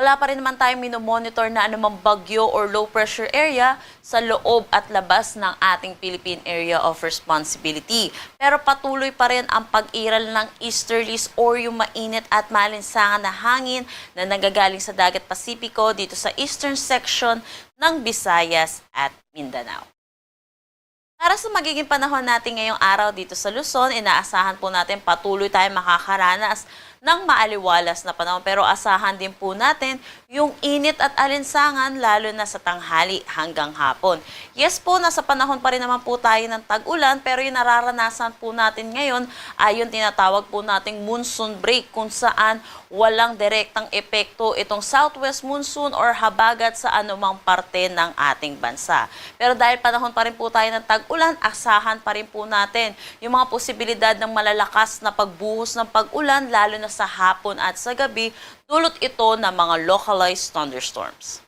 wala pa rin naman tayong minomonitor na anumang bagyo or low pressure area sa loob at labas ng ating Philippine Area of Responsibility. Pero patuloy pa rin ang pag-iral ng easterlies or yung mainit at malinsangan na hangin na nagagaling sa Dagat Pasipiko dito sa eastern section ng Visayas at Mindanao. Para sa magiging panahon natin ngayong araw dito sa Luzon, inaasahan po natin patuloy tayong makakaranas ng maaliwalas na panahon. Pero asahan din po natin yung init at alinsangan lalo na sa tanghali hanggang hapon. Yes po, nasa panahon pa rin naman po tayo ng tag-ulan pero yung nararanasan po natin ngayon ay yung tinatawag po nating monsoon break kung saan walang direktang epekto itong southwest monsoon or habagat sa anumang parte ng ating bansa. Pero dahil panahon pa rin po tayo ng tag-ulan, asahan pa rin po natin yung mga posibilidad ng malalakas na pagbuhos ng pag-ulan lalo na sa hapon at sa gabi, dulot ito ng mga localized thunderstorms.